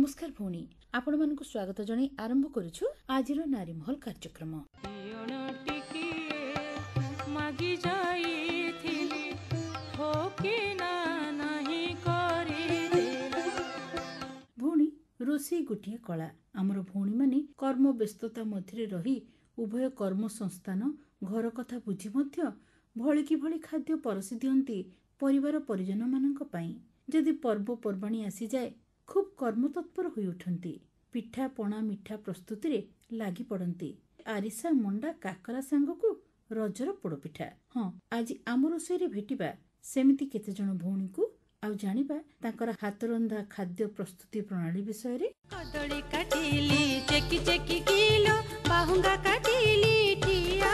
नमस्कार भौणी आपण मानक स्वागत जणाई आरंभ करूछु आजिर नारी महल कार्यक्रम। भौणी रोषेई गोटे कला। आमर भौणी माने कर्म व्यस्तता मध्य रही उभय कर्म संस्थान घर कथा बुझी मध्य भली कि भली खाद्य परसी दियंती परिवार परिजन मानक पई। जदि पर्वपर्वाणी आसी जाए खूब कर्मतत्पर होई उठंती। पिठा पणा मिठा प्रस्तुति रे लागी पड़ती। आरिसा मंडा काकरा सांगकु रजर पोड़पिठा। हाँ, आज आम रोषेई भेटिबा सेमिति केते जण भौणी को आउ जानिबा तांकर हाथ रंधा खाद्य प्रस्तुति प्रणाली विषय रे। कदली काटिली चेकी चेकी किलो बाहुंगा काटिली टिया।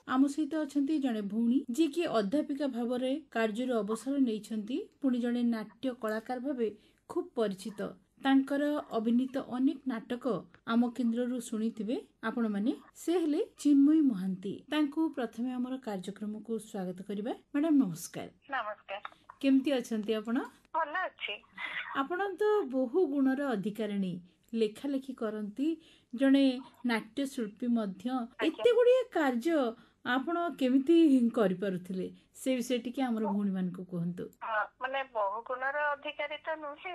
आम सहित अछंती जणे भौणी जी कि अध्यापिका भावरे कार्यर अवसर नेइछंती, पुणी जणे नाट्य कलाकार भावे खूब परिचित। तांकर अभिनीत अनेक नाटक आम केन्द्ररू शुणिथिबे आपण माने। से हेले चिन्मयी महांती। तांकु प्रथमे हमर कार्यक्रम को स्वागत करिबा। मैडम नमस्कार। नमस्कार। केमती अछंती आपण? भल अछि। आपण तो बहु गुणर अधिकारिणी, लेखा लेखी करंती, जणे नाट्य शिल्पी मध्य। एते गुडी कार्य आपण केमिति करि पारुथिले से विषय टिके हमर भौणी मान को कहंतु। माने बहु गुणर अधिकारी तो नुहे,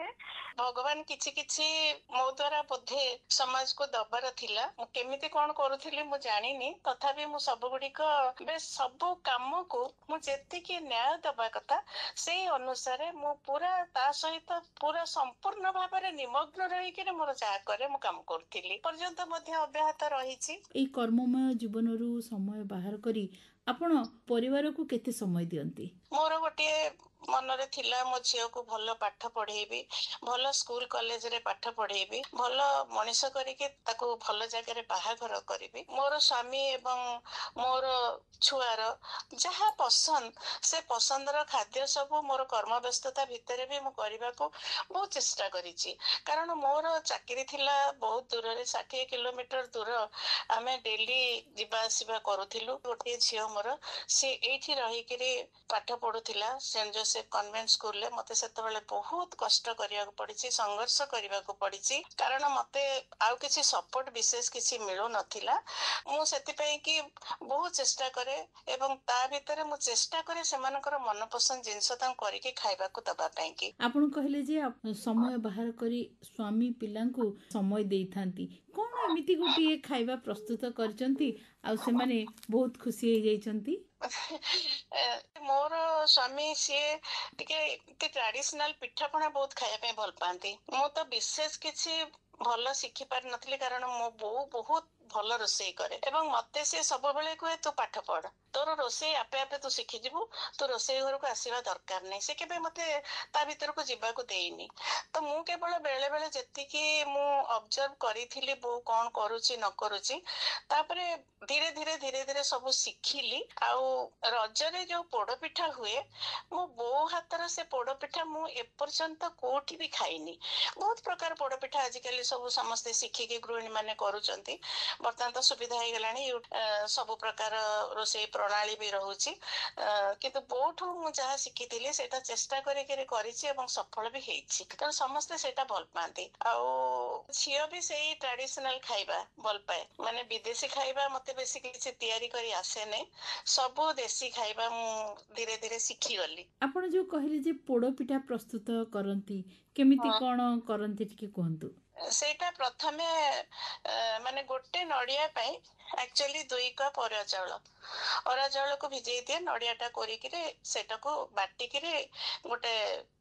भगवान किछि किछि मो द्वारा बोधे समाज को दबार थिला। मु केमिति कोन करूथिली मु जानिनी, तथापि मु सब गुडी को बे सब काम को मु जेति कि न्याय दबा कथा से अनुसार मु पूरा ता सहित पूरा संपूर्ण भाव रे निमग्न रही के मोर जा करे मु काम करथिली पर्यंत मध्य अव्याहत रहिछि। एई कर्ममय जीवनरू समय बाहर करी आपण परिवार को केते समय दियंती? मोर गोटे मनरे थिला मो झियो को भल पाठ पढ़ेबी, भल स्कूल कॉलेज रे पाठ पढ़ेबी, भल मनीष करिके ताको भल जगह रे बाहाघर करिबी। मोर स्वामी एवं मोर छुआर जहा पसंद से पसंदर खाद्य सब मोर कर्म व्यस्तता भितरे भी मु करबा को बहुत चेष्टा करिछि। कारण मोर चाकरी थिला बहुत दूर रे 60 किलोमीटर दूर आमे डेली जिबा आसीबा करूथिलु। गोटे झियो मोर से एठी रही के पाठ पढुथिला सेंट जोसेफ कन्वेंट स्कूल ले। मते सेते बेले बहुत कष्ट करिया को पड़िछि, संघर्ष करिया को पड़िछि, कारण मते आउ किछि सपोर्ट विशेष किछि मिलु नथिला। मु सेति पई कि बहुत चेष्टा करे एवं ता भितरे मु चेष्टा करे सेमानकर मनपसंद जिंस ता करिके खाइबा को दबा पई कि। आपण कहले जे समय बाहर करी स्वामी पिलां को समय देइथांती, कोन एमिति गोटी खाइबा प्रस्तुत करचंती आ से माने बहुत खुशी हो जाइचंती? मोर स्वामी सी टिके ट्रेडिशनल पिठापଣା बहुत खाया पे भल पाती। मु तो विशेष किछि भल शिखि पार नथली, कारण मो बो बहुत भल रोषेई करे एवं मते से सब बेले कहे तू पाठ पढ़, तोर रोषेई आपे आपे तू शिखि जिवु, तू रोषेई घर को आसीबा दरकार नै। से केबे मते ता भीतर को जिबा को देइनी। तो मु केवल बेले बेले जति कि मु ऑब्जर्व करिथिली बो कोन करूची न करूची, तापरे धीरे धीरे धीरे धीरे सब शिखिली। आउ रजरे जो पोड़पिठा हुए मो बो हातर से पोड़पिठा मु एपर्यंत कोठी भी खाइनी। बहुत प्रकार पोड़पिठा आजिकली सब समस्ते शिखिके गृहिणी माने करूचंती। बर्तमान तो सुविधा हो गलानी, सब प्रकार रोषेई प्रणाली भी रहुची, किंतु बोठू मु जहा शिखिथिली सेटा चेष्टा करे करिछि एवं सफल भी हेछि। कारण समस्ते सेटा भल पाती। आउ झियो भी सेही ट्रेडिशनल खाइबा भल पाए, माने विदेशी खाइबा मते बेसी किछि तयारी करी आसे नै, सब देसी खाइबा मु धीरे धीरे शिखि गली। आपण जो कहले जे पोड़ पिठा प्रस्तुत करंती, केमिति कोन करंती टिके कहंतु? सेटा प्रथमे माने गोटे नड़िया पई एक्चुअली 2 कप अरुआ चाउल को भिजै दिए। नड़ियाटा कोरिकिरे सेटा को बाटिकिरे गोटे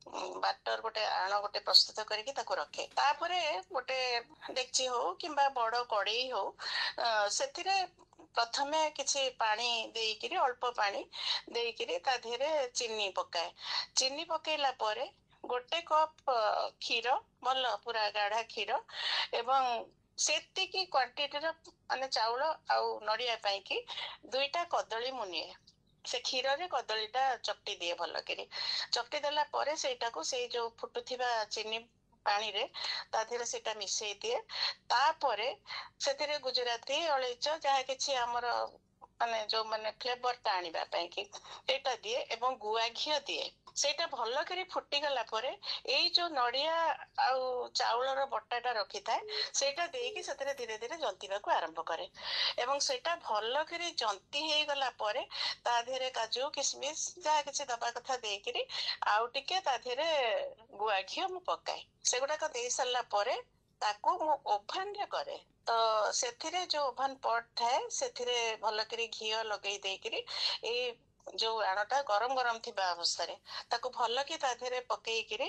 बाटर गोटे आण गोटे प्रस्तुत करके ताको रखे। तापरे गोटे डेक्ची हो किंबा बड़ कड़ई हो, सेथिरे प्रथमे किछि पानी देइकिरी, अल्प पानी देइकिरी ता धेरे चीनी पकाए। चीनी पकेला परे गोटे कप क्षीर, भल पूरा गाढ़ा क्षीर एवं सेतिकी क्वांटिटी रो माने चाउल आउ नड़िया पई कि 2टा कदली मुनिए से क्षीर रे कदलीटा चपटी दिए। भल करी चपटी देला परे सेटा को से जो फुटुथिबा चीनी पानी रे ता धेरे सेटा मिसई दिए। तापरे सेतिरे गुजराती अलैच जहा किछि हमर माने जो माने फ्लेवर टा आनिबा पई कि एटा दिए एवं गुआ घियो दिए। ସେଇଟା ଭଲ କରି ଫୁଟିଗଲା ପରେ ଏଇ ଯୋଉ ନଡିଆ ଆଉ ଚାଉଳର ବଟାଟା ରଖିଥାଏ ସେଇଟା ଦେଇକି ସେଥିରେ ଧୀରେ ଧୀରେ ଜନ୍ତିବାକୁ ଆରମ୍ଭ କରେ ଏବଂ ସେଇଟା ଭଲ କରି ଜନ୍ତି ହେଇଗଲା ପରେ ତା ଦେହରେ କାଜୁ କିସମିସ ଯାହା କିଛି ଦବା କଥା ଦେଇକିରି ଆଉ ଟିକେ ତା ଦେହରେ ଗୁଆ ଘିଅ ମୁଁ ପକାଏ। ସେଗୁଡାକ ଦେଇ ସାରିଲା ପରେ ତାକୁ ମୁଁ ଓଭାନରେ କରେ। ତ ସେଥିରେ ଯୋଉ ଓଭାନ ପଟ୍ ଥାଏ ସେଥିରେ ଭଲ କରି ଘିଅ ଲଗେଇ ଦେଇକିରି ଏଇ ଯୋଉ ଆଣଟା ଗରମ ଗରମ ଥିବା ଅବସ୍ଥାରେ ତାକୁ ଭଲ କି ତା ଦେହରେ ପକେଇକିରି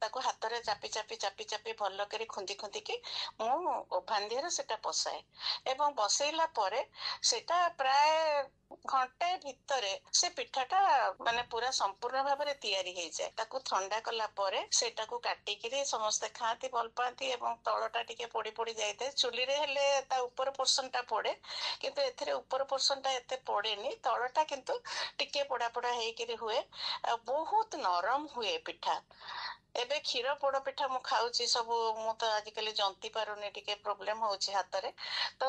ତାକୁ ହାତରେ ଚାପି ଚାପି ଚାପି ଚାପି ଭଲ କରି ଖୁନ୍ଦି ଖୁନ୍ଦିକି ମୁଁ ଓଭାନ ଦିହରେ ସେଟା ବସାଏ ଏବଂ ବସେଇଲା ପରେ ସେଟା ପ୍ରାୟ ଘଣ୍ଟେ ଭିତରେ ସେ ପିଠାଟା ମାନେ ପୁରା ସମ୍ପୂର୍ଣ୍ଣ ଭାବରେ ତିଆରି ହେଇଯାଏ। ତାକୁ ଥଣ୍ଡା କଲା ପରେ ସେଟାକୁ କାଟିକିରି ସମସ୍ତେ ଖାଆନ୍ତି, ଭଲ ପାଆନ୍ତି ଏବଂ ତଳଟା ଟିକେ ପୋଡି ପୋଡି ଯାଇଥାଏ। ଚୁଲିରେ ହେଲେ ତା ଉପର ପୋର୍ସନ ଟା ପୋଡେ କିନ୍ତୁ ଏଥିରେ ଉପର ପୋର୍ସନ ଟା ଏତେ ପୋଡେନି, ତଳଟା କିନ୍ତୁ ଟିକେ ପୋଡା ପୋଡା ହେଇକିରି ହୁଏ ଆଉ ବହୁତ ନରମ ହୁଏ ପିଠା। ଏବେ କ୍ଷୀର ପୋଡ ପିଠା ମୁଁ ଖାଉଛି ସବୁ, ମୁଁ ତ ଆଜିକାଲି ଜନ୍ତି ପାରୁନି, ଟିକେ ପ୍ରୋବ୍ଲେମ ହଉଛି ହାତରେ, ତ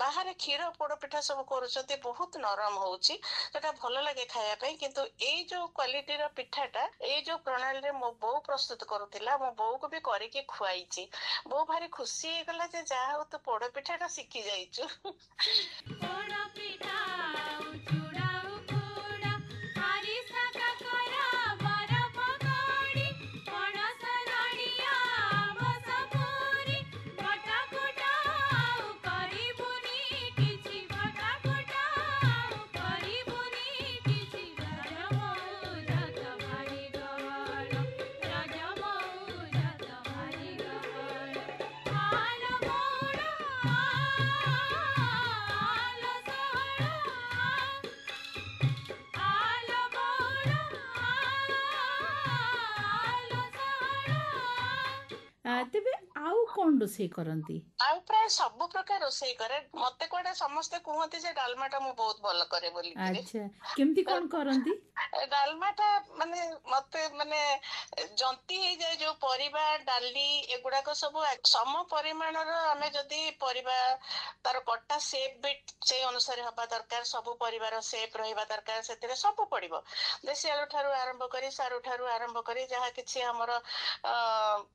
ବାହାରେ କ୍ଷୀର ପୋଡ ପିଠା ସବୁ କରୁଛନ୍ତି, ବହୁତ ନରମ ହଉଛି, ସେଟା ଭଲ ଲାଗେ ଖାଇବା ପାଇଁ। କିନ୍ତୁ ଏଇ ଯୋଉ କ୍ୱାଲିଟିର ପିଠାଟା ଏଇ ଯୋଉ ପ୍ରଣାଳୀରେ ମୋ ବୋଉ ପ୍ରସ୍ତୁତ କରୁଥିଲା, ମୋ ବୋଉକୁ ବି କରିକି ଖୁଆଇଛି। ବୋଉ ଭାରି ଖୁସି ହେଇଗଲା ଯେ ଯାହା ହଉ ତୁ ପୋଡ ପିଠାଟା ଶିଖି ଯାଇଛୁ। ପୋଡ଼ ପିଠା ଚୁଡ଼ା ଉଖୁଡ଼ା ଆରିସା କାକରା ବରଫ କଡ଼ି ପଣସ ନଡ଼ିଆ ଆମ୍ବ ପୁରୀ ବଟା କୁଟା ଆଉ କରିବୁନି କିଛି ବଟା କୁଟା ଆଉ କରିବୁନି କିଛି ରଜ ମଉଜ ଭାରି ଗହଳ ରଜ ମଉଜ ଭାରି ଗହଳ ଆଲ ବଉଳ ଆଲ ସଅଳ ଆଲ ବଉଳ ଆଲ ସଅଳ। ତେବେ ଆଉ କଣ ରୋଷେଇ କରନ୍ତି? ଆଉ ପ୍ରାୟ ସବୁ ପ୍ରକାର ରୋଷେଇ କରେ। ମତେ କୁଆଡେ ସମସ୍ତେ କୁହନ୍ତି ଯେ ଡାଲମାଟା ମୁଁ ବହୁତ ଭଲ କରେ ବୋଲିକିରି। ଆଚ୍ଛା, କେମିତି କଣ କରନ୍ତି? ଡାଲମାଟା ମାନେ ମତେ ମାନେ ଜନ୍ତି ହେଇଯାଏ ଯୋଉ ପରିବା ଡାଲି ଏଗୁଡାକ ସବୁ ସମ ପରିମାଣର ଆମେ ଯଦି ପରିବା ତାର କଟା ସେପ୍ ବି ସେଇ ଅନୁସାରେ ହବା ଦରକାର, ସବୁ ପରିବାର ସେପ୍ ରହିବା ଦରକାର, ସେଥିରେ ସବୁ ପଡିବ। ଦେଶୀ ଆଳୁ ଠାରୁ ଆରମ୍ଭ କରି ସାରୁ ଠାରୁ ଆରମ୍ଭ କରି ଯାହା କିଛି ଆମର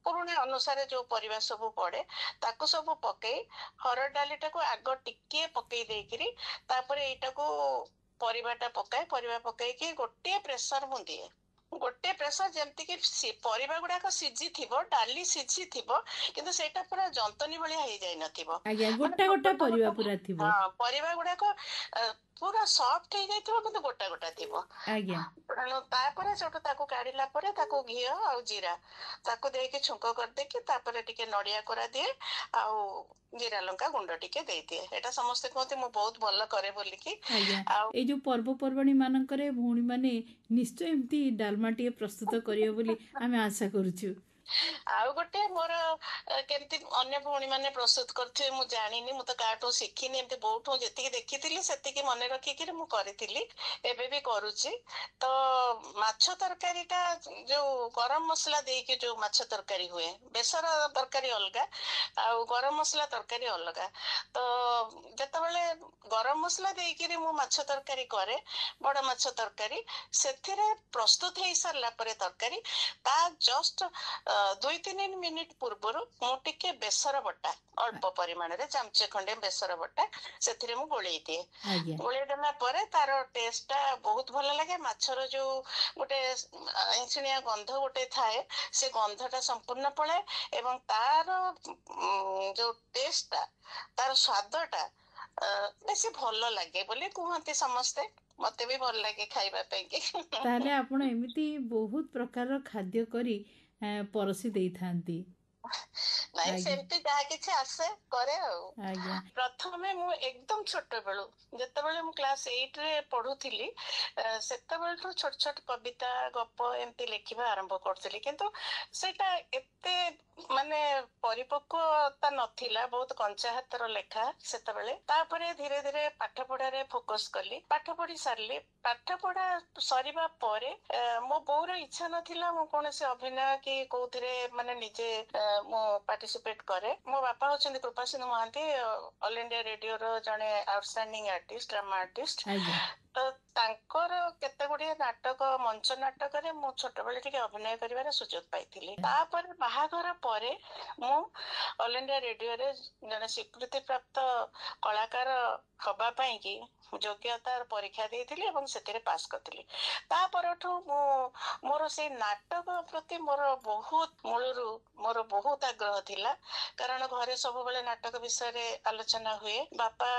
ପୁରୁଣା ଅନୁସାରେ ଯୋଉ ପରିବା ସବୁ ପଡେ ତାକୁ ସବୁ ପକେଇ ହରଡ଼ ଡାଲିଟାକୁ ଆଗ ଟିକେ ପକେଇ ଦେଇକିରି ତାପରେ ଏଇଟାକୁ ପରିବାଟା ପକାଏ। ପରିବା ପକେଇକି ଗୋଟିଏ ପ୍ରେସର ମୁଁ ଦିଏ। ଗୋଟେ ପ୍ରେସର, ଯେମିତିକି ପରିବା ଗୁଡାକ ସିଝିଥିବ, ଡାଲି ସିଝିଥିବ, କିନ୍ତୁ ସେଇଟା ପୁରା ଯନ୍ତନୀ ଭଳିଆ ହେଇଯାଇ ନଥିବ। ଆଜ୍ଞା, ମାନେ ଗୋଟା ଗୋଟା ଗୋଟା ପରିବା ଗୋଟା, ପୁରା ଥିବ। ହଁ, ପରିବା ଗୁଡାକ ପୁରା ସଫ୍ଟ ହେଇଯାଇଥିବ କିନ୍ତୁ ଗୋଟା ଗୋଟା ଥିବ। ଆଜ୍ଞା, ତେଣୁ ତାପରେ ସେଠୁ ତାକୁ କାଢିଲା ପରେ ତାକୁ ଘିଅ ଆଉ ଜିରା ତାକୁ ଦେଇକି ଛୁଙ୍କ କରିଦେଇକି ତାପରେ ଟିକେ ନଡିଆ କୋରା ଦିଏ ଆଉ ଜିରା ଲଙ୍କା ଗୁଣ୍ଡ ଟିକେ ଦେଇଦିଏ। ଏଇଟା ସମସ୍ତେ କୁହନ୍ତି ମୁଁ ବହୁତ ଭଲ କରେ ବୋଲିକି। ଆଜ୍ଞା। ଆଉ ଏଇ ଯୋଉ ପର୍ବପର୍ବାଣୀ ମାନଙ୍କରେ ଭଉଣୀମାନେ ନିଶ୍ଚୟ ଏମିତି ଡାଲମାଟିଏ ପ୍ରସ୍ତୁତ କରିବେ ବୋଲି ଆମେ ଆଶା କରୁଛୁ। ଆଉ ଗୋଟେ ମୋର କେମିତି ଅନ୍ୟ ଭଉଣୀ ମାନେ ପ୍ରସ୍ତୁତ କରୁଥିବେ ମୁଁ ଜାଣିନି, ମୁଁ ତ କାହାଠୁ ଶିଖିନି, ଏମିତି ବୋଉଠୁ ଯେତିକି ଦେଖିଥିଲି ସେତିକି ମନେ ରଖିକିରି ମୁଁ କରିଥିଲି, ଏବେ ବି କରୁଛି। ତ ମାଛ ତରକାରୀଟା ଯୋଉ ଗରମ ମସଲା ଦେଇକି ଯୋଉ ମାଛ ତରକାରୀ ହୁଏ, ବେସର ତରକାରୀ ଅଲଗା ଆଉ ଗରମ ମସଲା ତରକାରୀ ଅଲଗା। ତ ଯେତେବେଳେ ଗରମ ମସଲା ଦେଇକିରି ମୁଁ ମାଛ ତରକାରୀ କରେ, ବଡ ମାଛ ତରକାରୀ, ସେଥିରେ ପ୍ରସ୍ତୁତ ହେଇ ସାରିଲା ପରେ ତରକାରୀ ତା ଜଷ୍ଟ 2-3 ମିନିଟ ପୂର୍ବରୁ ମୁଁ ଟିକେ ବେସର ବଟା ଅଳ୍ପ ପରିମାଣରେ ଚାମଚେ ଖଣ୍ଡେ ବେସର ବଟା ସେଥିରେ ମୁଁ ଗୋଳେଇ ଦିଏ। ଆଜ୍ଞା, ଗୋଳେଇ ଦେଲା ପରେ ତାର ଟେଷ୍ଟ ଟା ବହୁତ ଭଲ ଲାଗେ। ମାଛର ଯୋଉ ଗୋଟେ ଆଇଁଷିଣିଆ ଗନ୍ଧ ଗୋଟେ ଥାଏ, ସେ ଗନ୍ଧଟା ସମ୍ପୂର୍ଣ୍ଣ ପଳାଏ ଏବଂ ତାର ଯୋଉ ଟେଷ୍ଟ ଟା, ତାର ସ୍ୱାଦଟା ବେଶୀ ଭଲ ଲାଗେ ବୋଲି କୁହନ୍ତି ସମସ୍ତେ। ମତେ ବି ଭଲ ଲାଗେ ଖାଇବା ପାଇଁ କି। ତାହେଲେ ଆପଣ ଏମିତି ବହୁତ ପ୍ରକାରର ଖାଦ୍ୟ କରି ପରଷି ଦେଇଥାନ୍ତି। ନାଇଁ, ଆଜ୍ଞା, ସେମିତି ଯାହା କିଛି ଆସେ କରେ ଆଉ। ଆଜ୍ଞା, ପ୍ରଥମେ ମୁଁ ଏକଦମ ଛୋଟ ବେଳୁ, ଯେତେବେଳେ ମୁଁ କ୍ଲାସ 8ରେ ପଢୁଥିଲି, ସେତେବେଳଠୁ ଛୋଟ ଛୋଟ କବିତା ଗପ ଏମିତି ଲେଖିବା ଆରମ୍ଭ କରୁଥିଲି। କିନ୍ତୁ ସେଇଟା ଏତେ ମାନେ ପରିପକ୍ୱତା ନଥିଲା, ବହୁତ କଞ୍ଚା ହାତର ଲେଖା ସେତେବେଳେ। ତାପରେ ଧୀରେ ଧୀରେ ପାଠ ପଢାରେ ଫୋକସ କଲି, ପାଠ ପଢି ସାରିଲି। ପାଠ ପଢା ସରିବା ପରେ ମୋ ବୋଉର ଇଚ୍ଛା ନଥିଲା ମୁଁ କୌଣସି ଅଭିନୟ କି କୋଉଥିରେ ମାନେ ନିଜେ ମୁଁ ପାର୍ଟିସିପେଟ କରେ। ମୋ ବାପା ହଉଛନ୍ତି କୃପାସିନ୍ଧୁ ମହାନ୍ତି, ଅଲ ଇଣ୍ଡିଆ ରେଡିଓର ଜଣେ ଆଉଟଷ୍ଟାଣ୍ଡିଂ ଆର୍ଟିଷ୍ଟ, ଡ୍ରାମା ଆର୍ଟିଷ୍ଟ। ଆଜ୍ଞା, ତ ତାଙ୍କର କେତେ ଗୁଡିଏ ନାଟକ ମଞ୍ଚ ନାଟକରେ ମୁଁ ଛୋଟବେଳେ ଟିକେ ଅଭିନୟ କରିବାର ସୁଯୋଗ ପାଇଥିଲି। ତାପରେ ବାହାଘର ପରେ ମୁଁ ଅଲ୍ ଇଣ୍ଡିଆ ରେଡିଓରେ ଜଣେ ସ୍ୱୀକୃତି ପ୍ରାପ୍ତ କଳାକାର ହବା ପାଇଁ କି ଯୋଗ୍ୟତା ପରୀକ୍ଷା ଦେଇଥିଲି ଏବଂ ସେଥିରେ ପାସ୍ କରିଥିଲି। ତା ପରଠୁ ମୁଁ ମୋର ସେଇ ନାଟକ ପ୍ରତି ମୋର ବହୁତ ମୂଳରୁ ମୋର ବହୁତ ଆଗ୍ରହ ଥିଲା, କାରଣ ଘରେ ସବୁବେଳେ ନାଟକ ବିଷୟରେ ଆଲୋଚନା ହୁଏ। ବାପା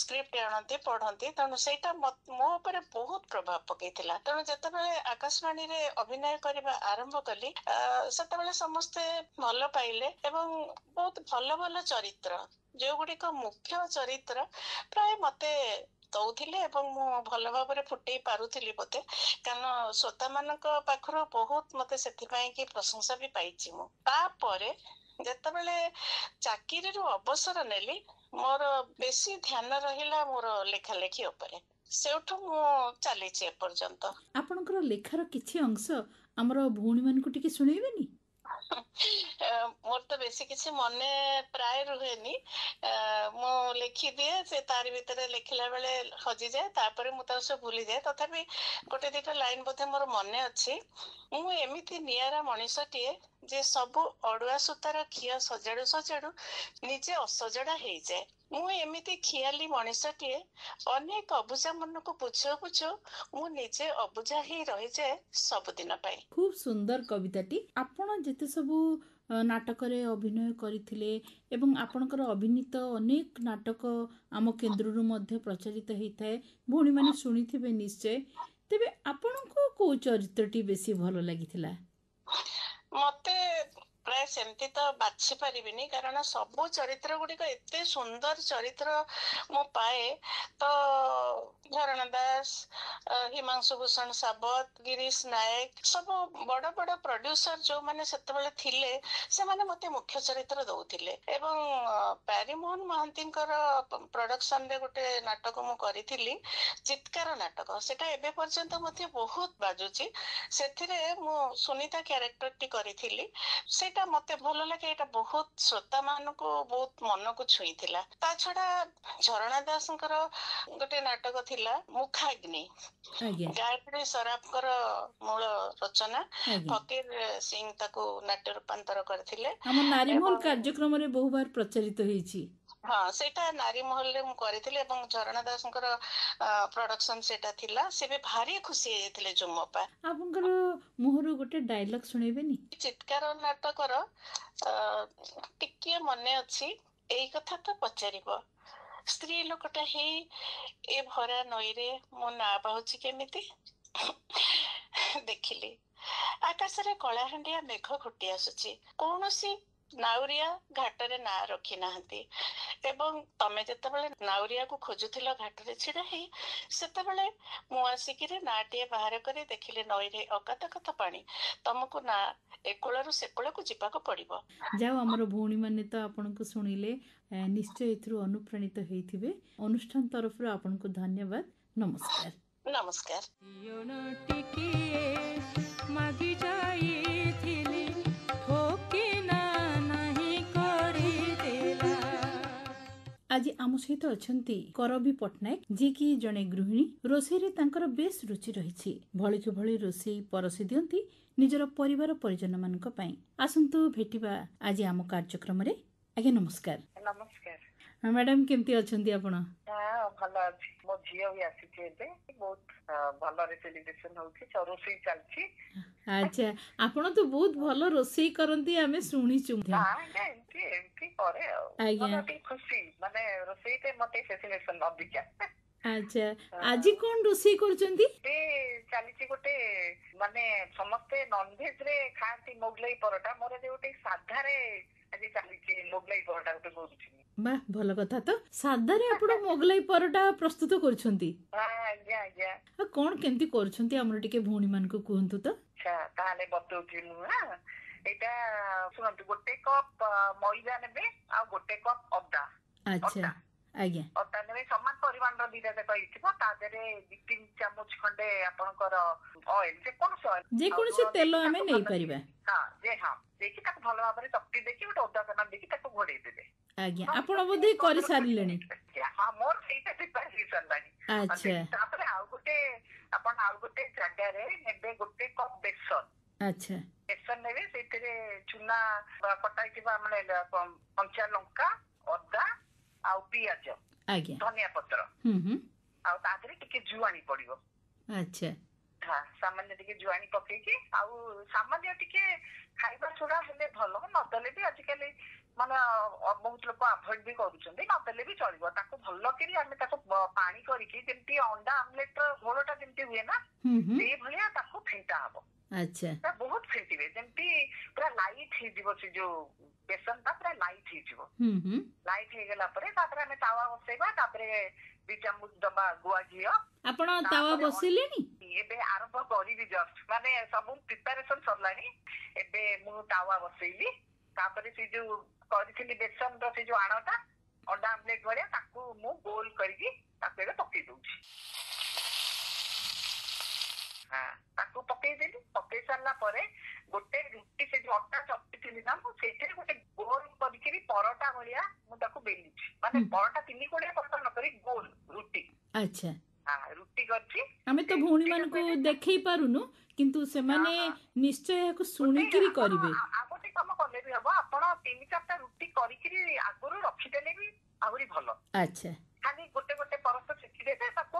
ସ୍କ୍ରିପ୍ଟ ଆଣନ୍ତି, ପଢନ୍ତି, ତେଣୁ ସେଇଟା ମୋ ଉପରେ ବହୁତ ପ୍ରଭାବ ପକେଇଥିଲା। ତେଣୁ ଯେତେବେଳେ ଆକାଶବାଣୀରେ ଅଭିନୟ କରିବା ଆରମ୍ଭ କଲି, ସେତେବେଳେ ସମସ୍ତେ ଭଲ ପାଇଲେ ଏବଂ ବହୁତ ଭଲ ଭଲ ଚରିତ୍ର, ଯୋଉଗୁଡିକ ମୁଖ୍ୟ ଚରିତ୍ର ପ୍ରାୟ ମତେ ଦଉଥିଲେ ଏବଂ ମୁଁ ଭଲ ଭାବରେ ଫୁଟେଇ ପାରୁଥିଲି ବୋଧେ, କାରଣ ଶ୍ରୋତା ମାନଙ୍କ ପାଖରୁ ବହୁତ ମତେ ସେଥିପାଇଁ କି ପ୍ରଶଂସା ବି ପାଇଛି ମୁଁ। ତାପରେ ଯେତେବେଳେ ଚାକିରିରୁ ଅବସର ନେଲି, ମୋର ବେଶୀ ଧ୍ୟାନ ରହିଲା ମୋର ଲେଖାଲେଖି ଉପରେ। ସେଇଠୁ ମୁଁ ଚାଲିଛି ଏପର୍ଯ୍ୟନ୍ତ। ଆପଣଙ୍କର ଲେଖାର କିଛି ଅଂଶ ଆମର ଭଉଣୀମାନଙ୍କୁ ଟିକେ ଶୁଣେଇବେନି? ମୋର ତ ବେଶୀ କିଛି ମନେ ପ୍ରାୟ ରୁହେନି। ମୁଁ ଲେଖିଦିଏ, ସେ ତାରି ଭିତରେ ଲେଖିଲା ବେଳେ ହଜିଯାଏ, ତାପରେ ମୁଁ ତାର ସବୁ ଭୁଲିଯାଏ। ତଥାପି ଗୋଟେ ଦିଟା ଲାଇନ ବୋଧେ ମୋର ମନେ ଅଛି। ମୁଁ ଏମିତି ନିଆରା ମଣିଷଟିଏ ଯେ ସବୁ ଅଡୁଆ ସୂତାର ଖିଅ ସଜାଡୁ ସଜାଡୁ ନିଜେ ଅସଜଡା ହେଇଯାଏ। ମୁଁ ଏମିତି ଖିଆଲି ମଣିଷଟିଏ, ଅନେକ ଅବୁଝା ମନକୁ ବୁଝଉ ବୁଝଉ ମୁଁ ନିଜେ ଅବୁଝା ହେଇ ରହିଯାଏ ସବୁଦିନ ପାଇଁ। ଖୁବ୍ ସୁନ୍ଦର କବିତାଟି। ଆପଣ ଯେତେ ସବୁ ନାଟକରେ ଅଭିନୟ କରିଥିଲେ ଏବଂ ଆପଣଙ୍କର ଅଭିନୀତ ଅନେକ ନାଟକ ଆମ କେନ୍ଦ୍ରରୁ ମଧ୍ୟ ପ୍ରଚାରିତ ହେଇଥାଏ, ଭଉଣୀମାନେ ଶୁଣିଥିବେ ନିଶ୍ଚୟ। ତେବେ ଆପଣଙ୍କୁ କୋଉ ଚରିତ୍ରଟି ବେଶୀ ଭଲ ଲାଗିଥିଲା? ମତେ ପ୍ରାୟ ସେମିତି ତ ବାଛି ପାରିବିନି, କାରଣ ସବୁ ଚରିତ୍ର ଗୁଡିକ ଏତେ ସୁନ୍ଦର ଚରିତ୍ର ମୁଁ ପାଏ। ତ ଝରଣା ଦାସ, ହିମାଂଶୁ ଭୂଷଣ ସାବତ, ଗିରୀଶ ନାୟକ, ସବୁ ବଡ ବଡ ପ୍ରଡ୍ୟୁସର ଯୋଉମାନେ ସେତେବେଳେ ଥିଲେ, ସେମାନେ ମତେ ମୁଖ୍ୟ ଚରିତ୍ର ଦଉଥିଲେ। ଏବଂ ପ୍ୟାରୀମୋହନ ମହାନ୍ତିଙ୍କର ପ୍ରଡକ୍ସନରେ ଗୋଟେ ନାଟକ ମୁଁ କରିଥିଲି, ଚିତ୍କାର ନାଟକ। ସେଟା ଏବେ ପର୍ଯ୍ୟନ୍ତ ମଧ୍ୟ ବହୁତ ବାଜୁଛି। ସେଥିରେ ମୁଁ ସୁନିତା କ୍ୟାରେକ୍ଟରଟି କରିଥିଲି। ସେଇଟା ମତେ ଭଲ ଲାଗେ, ଏଇଟା ବହୁତ ଶ୍ରୋତା ମାନଙ୍କୁ ବହୁତ ମନକୁ ଛୁଇଁଥିଲା। ତା ଛଡା ଝରଣା ଦାସଙ୍କର ଗୋଟେ ନାଟକ ଥିଲା ମୁଖାଗ୍ନି, ଆଜ୍ଞା ଗାୟତ୍ରୀ ସରାଫଙ୍କର ମୂଳ ରଚନା, ଆଜ୍ଞା। ଫକୀର ସିଂ ତାକୁ ନାଟ୍ୟ ରୂପାନ୍ତର କରିଥିଲେ। ଆମ ନାରୀମହଲ ଏବଂ କାର୍ଯ୍ୟକ୍ରମରେ ବହୁବାର ପ୍ରଚାରିତ ହେଇଛି। ହଁ, ସେଇଟା ନାରୀ ମହଲରେ ମୁଁ କରିଥିଲି ଏବଂ ଝରଣା ଦାସଙ୍କର ପ୍ରଡକ୍ସନ ସେଇଟା ଥିଲା। ସେ ବି ଭାରି ଖୁସି ହେଇଯାଇଥିଲେ ଜୁମପା। ଆପଣଙ୍କର ମୁହଁରୁ ଗୋଟେ ଡାଇଲଗ ଶୁଣେଇବେନି? ଚିତ୍କାର ନାଟକର ଟିକିଏ ମନେ ଅଛି। ଏଇ କଥା ତ ପଚାରିବ, ସ୍ତ୍ରୀ ଲୋକଟା ହେଇ ଏ ଭରା ନଈରେ ମୋ ନାଁ ପାଉଛି କେମିତି? ଦେଖିଲି ଆକାଶରେ କଳାହାଣ୍ଡିଆ ମେଘ ଘୋଟି ଆସୁଛି, କୌଣସି ନାଉରିଆ ଘାଟରେ ନାଁ ରଖି ନାହାନ୍ତି। ଏବଂ ତମେ ଯେତେବେଳେ ନାଉରିଆକୁ ଖୋଜୁଥିଲ ଘାଟରେ ଛିଡା ହେଇ, ସେତେବେଳେ ମୁଁ ଆସିକିରି ନାଁଟିଏ ବାହାର କରି ଦେଖିଲି ନଈରେ ଅଗାଧଗାଧ ପାଣି, ତମକୁ ନା ଏ କୂଳରୁ ସେ କୂଳକୁ ଯିବାକୁ ପଡିବ। ଯାଉ ଆମର ଭଉଣୀମାନେ ତ ଆପଣଙ୍କୁ ଶୁଣିଲେ ନିଶ୍ଚୟ ଏଥିରୁ ଅନୁପ୍ରାଣିତ ହେଇଥିବେ। ଅନୁଷ୍ଠାନ ତରଫରୁ ଆପଣଙ୍କୁ ଧନ୍ୟବାଦ। ନମସ୍କାର। ନମସ୍କାର। ଆଜି ଆମ ସହିତ ଅଛନ୍ତି କରବୀ ପଟ୍ଟନାୟକ, ଯିଏକି ଜଣେ ଗୃହିଣୀ। ରୋଷେଇରେ ତାଙ୍କର ବେଶ୍ ରୁଚି ରହିଛି। ଭଳିକି ଭଳି ରୋଷେଇ ପରସି ଦିଅନ୍ତି ନିଜର ପରିବାର ପରିଜନ ମାନଙ୍କ ପାଇଁ। ଆସନ୍ତୁ ଭେଟିବା ଆଜି ଆମ କାର୍ଯ୍ୟକ୍ରମରେ। ଆଜ୍ଞା ନମସ୍କାର। ନମସ୍କାର ମ୍ୟାଡାମ, କେମିତି ଅଛନ୍ତି ଆପଣ? ଭଲ ଅଛି। ମୋ ଝିଅ ବି ଆସିଛି ଏବେ, ବହୁତ ଭଲରେ ସେଲିବ୍ରେସନ ହଉଛି, ରୋଷେଇ ଚାଲିଛି। ଆଚ୍ଛା, ଆପଣ ତ ବହୁତ ଭଲ ରୋଷେଇ କରନ୍ତି, ଆମେ ଶୁଣିଛୁ। ଏମିତି କରେ ଆଉ। ଆଜ୍ଞା। ଟିକେ ଖୁସି, ମାନେ ରୋଷେଇରେ ମତେ ଫେସିନେସନ ଅଧିକା। ଆଚ୍ଛା, ଆଜି କଣ ରୋଷେଇ କରୁଛନ୍ତି? ଚାଲିଛି ଗୋଟେ, ମାନେ ସମସ୍ତେ ନନଭେଜ ରେ ଖାଆନ୍ତି ମୋଗলাই ପରଟା, ମୋର ଗୋଟେ ସାଧାରେ ଆଜି ଚାଲିଛି ମୋଗলাই ପରଟା ଗୋଟେ କରୁଛି। ବାଃ, ଭଲ କଥା ତ। ସାଧାରେ ଆପଣ ମୋଗলাই ପରଟା ପ୍ରସ୍ତୁତ କରୁଛନ୍ତି? ଆଜ୍ଞା ଆଜ୍ଞା। ଆଉ କଣ କେମିତି କରୁଛନ୍ତି ଆମର ଟିକେ ଭଉଣୀ ମାନଙ୍କୁ କୁହନ୍ତୁ ତ। ଆଚ୍ଛା, ତାହେଲେ ବତଉଛି ମୁଁ। ଏଇଟା ଶୁଣନ୍ତୁ, ଗୋଟେ କପ୍ ମଇଦା ନେବେ ଆଉ ଗୋଟେ କପ୍ ଅଦା। ଆଚ୍ଛା, ଆଜ୍ଞା। ଅଦା ନେବେ, ସମାନ ପରିମାଣର ଦିଟା ଯାକ ହେଇଥିବ। ତା ଦେହରେ 2-3 ଚାମଚ ଖଣ୍ଡେ ଆପଣଙ୍କର ଅଏଲ, ଯେକୌଣସି ତେଲ ଆମେ ନେଇପାରିବା। ହଁ, ଦେଇକି ତାକୁ ଭଲ ଭାବରେ ଚକଟି ଦେଇକି ଗୋଟେ ଓଦା କନା ଦେଇକି ତାକୁ ଘୋଡେଇ ଦେବେ। ଆଜ୍ଞା, ଆପଣ ବୋଧେ କରିସାରିଲେଣି? ହଁ, ମୋର ସେଇଟା ପ୍ରିପେୟାର ହେଇସାରିଲାଣି। ଆଚ୍ଛା। ତାପରେ ଆଉ ଆଚ୍ଛା ବେସନ ନେବେ, ସେଇଥିରେ ଚୁନା କଟା ହେଇଥିବା ମାନେ କଞ୍ଚା ଲଙ୍କା, ଅଦା ଆଉ ପିଆଜ, ଆଜ୍ଞା ଧନିଆ ପତ୍ର, ହୁଁ ଆଉ ତା ଦେହରେ ଟିକେ ଜୁଆଣି ପଡିବ। ଆଚ୍ଛା ସାମାନ୍ୟ ଟିକେ ଜୁଆଣି ପକେଇକି, ଆଉ ସାମାନ୍ୟ ଟିକେ ଖାଇବା ସୋଡା ହେଲେ ଭଲ, ନଦେଲେ ବି ଆଜିକାଲି ମାନେ ବହୁତ ଲୋକ ଆଭଏଡ ବି କରୁଛନ୍ତି, ନଦେଲେ ବି ଚଳିବ। ତାକୁ ଭଲ କରି ଆମେ ତାକୁ ପାଣି କରିକି, ଯେମିତି ଅଣ୍ଡା ଆମଲେଟ ର ଘୋଳଟା ଯେମିତି ହୁଏ ନା, ହୁଁ ସେଇଭଳିଆ ତାକୁ ଫେଣ୍ଟା ହବ। ଆଚ୍ଛା ବହୁତ ଫେଣ୍ଟିବେ, ଯେମିତି ପୁରା ଲାଇଟ୍ ହେଇଯିବ, ସେ ଯୋଉ ବେସନ ଟା ପୁରା ଲାଇଟ୍ ହେଇଯିବ। ହୁଁ ଲାଇଟ୍ ହେଇଗଲା ପରେ ତାପରେ ଆମେ ତାୱା ବସେଇବା, ତାପରେ 2 ଚାମଚ ଦବା ଗୁଆ ଘିଅ। ଆପଣ ତାୱା ତାପରେ ବସେଇଲେଣି? ଏବେ ଆରମ୍ଭ କରିବି, ଜଷ୍ଟ ମାନେ ସବୁ ପ୍ରିପାରେସନ ସରିଲାଣି। ଏବେ ମୁଁ ତାୱା ବସେଇଲି, ତାପରେ ସେ ଯୋଉ କରିଥିଲି ବେସନର ସେ ଯୋଉ ଆଣଟା ଅଣ୍ଡା ଆମଲେଟ ଭଳିଆ, ତାକୁ ମୁଁ ଗୋଲ କରିକି ତାକୁ ଏବେ ପକେଇ ଦଉଛି। ତାକୁ ପକେଇଦେଲି। ପକେଇ ସାରିଲା ପରେ ଗୋଟେ ରୁଟି, ସେ ଯୋଉ ଅଟା ଚକଟିଥିଲି ନା, ମୁଁ ସେଇଥିରେ ଗୋଟେ ଗୋଲ କରିକି ପରଟା ଭଳିଆ ମୁଁ ତାକୁ ବେଲିଛି, ମାନେ ପରଟା 3 କୋଣିଆ ପରଟା ନ କରି ଗୋଲ ରୁଟି। ଆଚ୍ଛା ରୁଟି କରିଛି। ଆମେ ତ ଭଉଣୀ ମାନଙ୍କୁ ଦେଖେଇ ପାରୁନୁ, କିନ୍ତୁ ସେମାନେ ନିଶ୍ଚୟ ଏହାକୁ ଶୁଣିକିରି କରିବେ। ଆଉ ଗୋଟେ କାମ କଲେ ବି ହବ, ଆପଣ 3-4ଟା ରୁଟି କରିକିରି ଆଗରୁ ରଖିଦେଲେ ବି ଆହୁରି ଭଲ। ଆଚ୍ଛା ଖାଲି ଗୋଟେ ଗୋଟେ ପରସ୍ତ ସେକିଦେବେ, ତାକୁ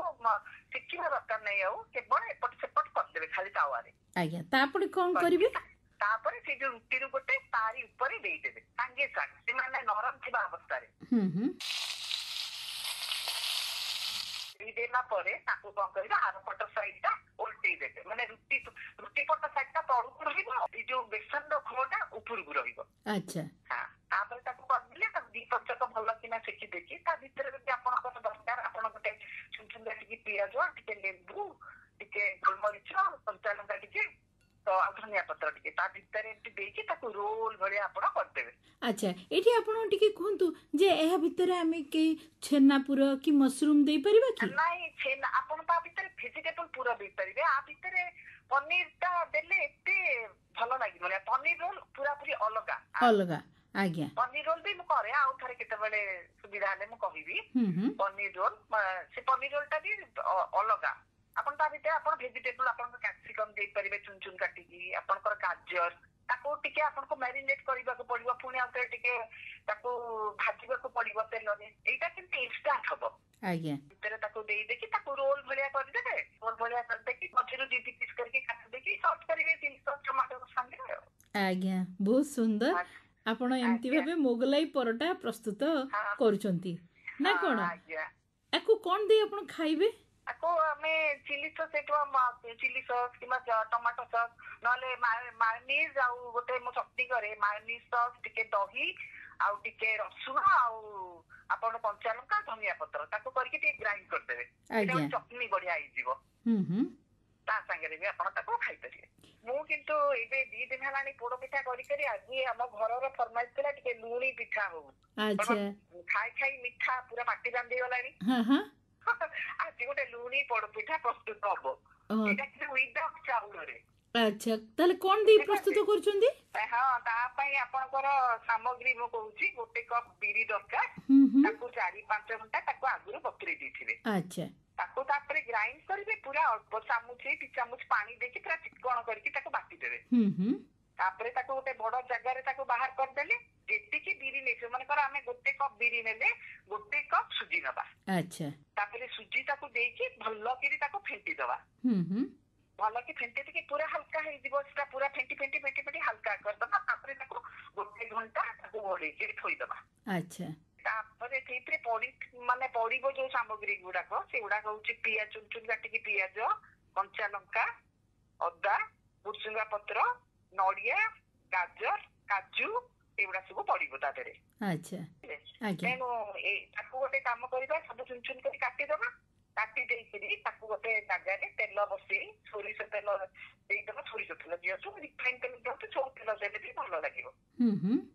ସେକିବା ଦରକାର ନାହିଁ, ଆଉ କେବଳ ଏପଟ ସେପଟ କରିଦେବେ ଖାଲି ତାୱାରେ। ଆଜ୍ଞା ତାପରେ କଣ କରିବେ? ତାପରେ ସେ ଯୋଉ ରୁଟିରୁ ଗୋଟେ ତାରି ଉପରେ ଦେଇଦେବେ ସାଙ୍ଗେ ସାଙ୍ଗେ, ସେମାନେ ନରମ ଥିବା ଅବସ୍ଥାରେ ଦେଇଦେଲା ପରେ ତାକୁ କଣ କରିବେ, ଆର ପଟ ସାଇଡ ଟା ଓଲଟେଇ ଦେବେ, ମାନେ ରୁଟି ପଟ ସାଇଡ ଟା ତଳକୁ ରହିବ, ଏଇ ଯୋଉ ବେସନର ଘୋଳଟା ଉପରକୁ ରହିବ। ଆଚ୍ଛା ତାପରେ ତାକୁ କରିଦେଲେ, ତାକୁ 2 ପଞ୍ଚକ ଭଲ କିନା ସେକି ଦେଇକି, ତା ଭିତରେ ଯଦି ଆପଣଙ୍କର ଦରକାର, ଆପଣ ଗୋଟେ ଛୁନ ଛୁନ ଟିକେ ପିଆଜ, ଟିକେ ଲେମ୍ବୁ, ଟିକେ ଗୋଲମରିଚ, କଞ୍ଚା ଲଙ୍କା ଟିକେ, ତ ଆଉ ଧନିଆ ପତ୍ର ଟିକେ ତା ଭିତରେ ଏମିତି ଦେଇକି ତାକୁ ରୋଲ ଭଳିଆ ଆପଣ କରିଦେବେ। ଆଚ୍ଛା ଏଠି ଆପଣ ଟିକେ କୁହନ୍ତୁ ଯେ ଏହା ଭିତରେ ଆମେ କେହି ଛେନା ପୁର କି ମସରୁମ ଦେଇପାରିବା କି? ନାଇଁ, ଛେନା ଆପଣ ତା ଭିତରେ ଭେଜିଟେବଲ ପୁର ଦେଇପାରିବେ। ଆ ଭିତରେ ପନିର ଟା ଦେଲେ ଏତେ ଭଲ ଲାଗିବନି। ପନିର ରୋଲ ପୁରାପୁରି ଅଲଗା। ଆଜ୍ଞା ପନିର ରୋଲ ବି ମୁଁ କରେ, ଆଉ ଥରେ କେତେବେଳେ ସୁବିଧା ହେଲେ ମୁଁ କହିବି। ପନିର ରୋଲ, ସେ ପନିର ରୋଲ ଟା ବି ଅଲଗା। ଆପଣ ତା ଭିତରେ ଆପଣ ଭେଜିଟେବଲ, ଆପଣଙ୍କ କ୍ୟାପସିକମ ଦେଇପାରିବେ ଚୁନ ଚୁନ କାଟିକି, ଆପଣଙ୍କର ଗାଜର, ତାକୁ ଟିକେ ଆପଣଙ୍କୁ ମ୍ୟାରିନେଟ କରିବାକୁ ପଡିବ, ପୁଣି ଆଉ ଥରେ ଟିକେ ତାକୁ ଭାଜିବାକୁ ପଡିବ ତେଲରେ। ଏଇଟା କିନ୍ତୁ ଇନଷ୍ଟାଣ୍ଟ ହବ। ଆଜ୍ଞା ଭିତରେ ତାକୁ ଦେଇଦେଇକି ତାକୁ ରୋଲ ଭଳିଆ କରିଦେବେ। ରୋଲ ଭଳିଆ କରିଦେଇକି ମଝିରୁ 2 ପିସ୍ କରିକି କାଟିଦେଇକି ସର୍ଭ କରିବେ ଟମାଟୋ ସାଙ୍ଗରେ। ଆଜ୍ଞା ବହୁତ ସୁନ୍ଦର। ଆପଣ ଏମିତି ଭାବେ ମୋଗलाई ପରଟା ପ୍ରସ୍ତୁତ କରୁଛନ୍ତି ନା କଣ? ଆକୁ କଣ ଦେଇ ଆପଣ ଖାଇବେ? ତାକୁ ଆମେ ଚିଲି ସସ୍, ଚିଲି ସସ୍ କିମ୍ବା ଟମାଟୋ ସସ୍, ନହେଲେ ମାୟୋନିଜ, ଆଉ ଗୋଟେ ମୁଁ ଚଟନି କରେ, ମାୟୋନିଜ ସସ୍, ଟିକେ ଦହି, ଆଉ ଟିକେ ରସୁଣ, ଆଉ ଆପଣ କଞ୍ଚା ଲଙ୍କା, ଧନିଆ ପତ୍ର, ତାକୁ କରିକି ଟିକେ ଗ୍ରାଇଣ୍ଡ କରିଦେବେ। ଚଟନି ବଢିଆ ହେଇଯିବ। ତା ସାଙ୍ଗରେ ବି ଆପଣ ତାକୁ ଖାଇପାରିବେ। ମୁଁ କିନ୍ତୁ ଏବେ 2 ଦିନ ହେଲାଣି ପୋଡ ପିଠା କରିକରି, ଆଜି ଆମ ଘରର ଫରମାଇଶ ଥିଲା ଟିକେ ଲୁଣି ପିଠା ହଉ। ଖାଇ ଖାଇ ମିଠା ପୁରା ପାଟି ବାନ୍ଧି ଗଲାଣି। ଆଜି ଗୋଟେ ଲୁଣି ପୋଡ ପିଠା ପ୍ରସ୍ତୁତ ହବ, ସେଇଟା କିନ୍ତୁ ୱିଦାଉଟ୍ ଚାଉଳରେ। ଆଚ୍ଛା ତାହେଲେ କଣ ଦେଇ ପ୍ରସ୍ତୁତ କରୁଛନ୍ତି? ତା ପାଇଁ ଆପଣଙ୍କର ସାମଗ୍ରୀ ମୁଁ କହୁଛି, 1 କପ୍ ବିରି ଦରକାର। ତାକୁ 4-5 ଘଣ୍ଟା ତାକୁ ଆଗରୁ ବତୁରେଇ ଦେଇଥିବେ। ଆଚ୍ଛା ତାକୁ ତାପରେ ଗ୍ରାଇଣ୍ଡ କରିବେ, ପୁରା ଅଳ୍ପ ଚାମଚ 2 ଚାମଚ ପାଣି ଦେଇକି ପୁରା ଚିକଣ କରିକି ତାକୁ ବାଟିଦେବେ। ତାପରେ ତାକୁ ଗୋଟେ ବଡ ଜାଗାରେ ତାକୁ ବାହାର କରିଦେଲେ। ଯେତିକି ବିରି ନେଇଥିବେ, ମନେକର ଆମେ 1 କପ୍ ବିରି ନେଲେ 1 କପ୍ ସୁଜି ନବା। ଆଚ୍ଛା ତାପରେ ସୁଜି ତାକୁ ଦେଇକି ଭଲ କରି ତାକୁ ଫେଣ୍ଟି ଦବା। ଭଲ କି ଫେଣ୍ଟି ଦେଇକି ପୁରା ହାଲକା ହେଇଯିବ, ସେଟା ପୁରା ଫେଣ୍ଟି ହାଲକା କରିଦବା। ତାପରେ ତାକୁ 1 ଘଣ୍ଟା ତାକୁ ଘୋଡେଇକି ଥୋଇଦବା। ଆଚ୍ଛା ତାପରେ ସେଇଥିରେ ପଡିବ ଯୋଉ ସାମଗ୍ରୀ ଗୁଡାକ, ସେଗୁଡାକ ହଉଛି ପିଆଜ, ଚୁନ ଚୁନ କାଟିକି ପିଆଜ, କଞ୍ଚା ଲଙ୍କା, ଅଦା, ଭୃସଙ୍ଗା ପତ୍ର, ନଡିଆ, ଗାଜର, କାଜୁ, ଏଗୁଡା ସବୁ ପଡିବ ତା ଦେହରେ। ତେଣୁ ତାକୁ ଗୋଟେ କାମ କରିବା, ସବୁ ଚୁନ ଚୁନ କରି କାଟିଦବା। କାଟି ଦେଇକିରି ତାକୁ ଗୋଟେ ଜାଗାରେ ତେଲ ବସେଇ, ସୋରିଷ ତେଲ ଦେଇଦବା। ସୋରିଷ ତେଲ ଦିଅନ୍ତୁ, ରିଫାଇନ ତେଲ ଦିଅନ୍ତୁ, ସବୁ ତେଲ ଦେଲେ ବି ଭଲ ଲାଗିବ।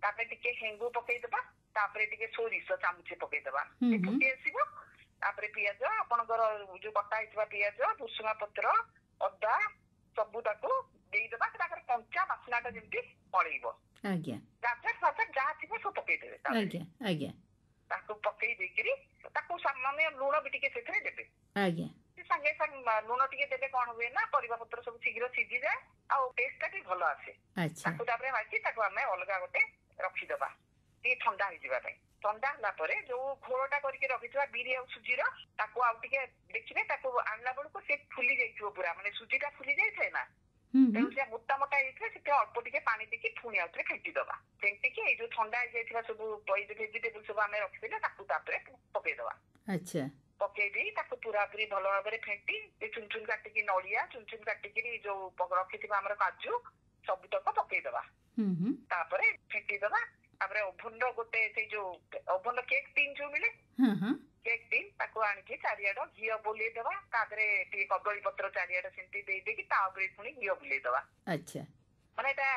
ତାପରେ ଟିକେ ହେଙ୍ଗୁ ପକେଇଦବା। ତାପରେ ଟିକେ ସୋରିଷ ଚାମଚେ ପକେଇଦବା, ଫୁଟି ଆସିବ। ତାପରେ ପିଆଜ, ଆପଣଙ୍କର ଯୋଉ କଟା ହେଇଥିବା ପିଆଜ, ଭୃସଙ୍ଗା ପତ୍ର, ଅଦା, ସବୁ ତାକୁ ଦେଇଦବା। ତାଙ୍କର କଞ୍ଚା ବାସ୍ନାଟା ଯେମିତି ପଳେଇବ। ଗାଜର ଫାଜର ଯାହା ଥିବ ସବୁ ପକେଇଦେବେ। ତାକୁ ପକେଇ ଦେଇକିରି ତାକୁ ସାମାନ୍ୟ ଲୁଣ ବି ଟିକେ ସେଥିରେ ଦେବେ। ସାଙ୍ଗେ ସାଙ୍ଗେ ଲୁଣ ଟିକେ ଦେଲେ କଣ ହୁଏ ନା, ପରିବା ପତ୍ର ସବୁ ଶୀଘ୍ର ସିଝିଯାଏ। ଆଉ ଟେଷ୍ଟ ଟା ଟିକେ ଭଲ ଆସେ। ଆଚ୍ଛା ତାକୁ ତାପରେ ଭାଜି ତାକୁ ଆମେ ଅଲଗା ଗୋଟେ ରଖିଦବା ଟିକେ ଥଣ୍ଡା ହେଇଯିବା ପାଇଁ। ଥଣ୍ଡା ହେଲା ପରେ ଯୋଉ ଘୋଳଟା କରିକି ରଖିଥିବା ବିରି ଆଉ ସୁଜିର ତାକୁ ଆଉ ଟିକେ ଦେଖିବେ, ତାକୁ ଆଣିଲା ବେଳକୁ ସେ ଫୁଲି ଯାଇଥିବ ପୁରା, ମାନେ ସୁଜିଟା ଫୁଲି ଯାଇଥାଏ ନା, ତେଣୁ ସେ ମୋଟା ମୋଟା ହେଇଯାଇଥାଏ। ସେଥିରେ ଅଳ୍ପ ଟିକେ ପାଣି ଦେଇକି ପୁଣି ଆଉ ଥରେ ଫେଣ୍ଟିଦବା। ଫେଣ୍ଟିକି ଏଇ ଯୋଉ ଥଣ୍ଡା ହେଇଯାଇଥିବା ସବୁ ଭେଜିଟେବୁଲ ସବୁ ଆମେ ରଖିଥିଲେ ତାକୁ ତାପରେ ପକେଇଦବା। ଆଚ୍ଛା ପକେଇ ଦେଇ ତାକୁ ପୁରାପୁରି ଭଲ ଭାବରେ ଫେଣ୍ଟି ଚୁନ ଚୁନ କାଟିକି ନଡିଆ ଚୁନ ଚୁନ କାଟିକିରି ଯୋଉ ରଖିଥିବା ଆମର କାଜୁ ସବୁତକ ପକେଇଦବା। ତାପରେ ଫେଣ୍ଟିଦବା। ତାପରେ ଓଭନର ଗୋଟେ ସେଇ ଯୋଉ ଓଭନର କେକ୍ ଟିନ୍ ଯୋଉ ମିଳେ, କେକ୍ ଟିନ୍ ତାକୁ ଆଣିକି ଚାରିଆଡ ଘିଅ ବୁଲେଇଦବା। ତା ଦେହରେ ଟିକେ କଦଳୀ ପତ୍ର ଚାରିଆଡ ସେମିତି ଦେଇଦେଇକି ତା ଉପରେ ପୁଣି ଘିଅ ବୁଲେଇଦବା। ଆଚ୍ଛା ମାନେ ଏଟା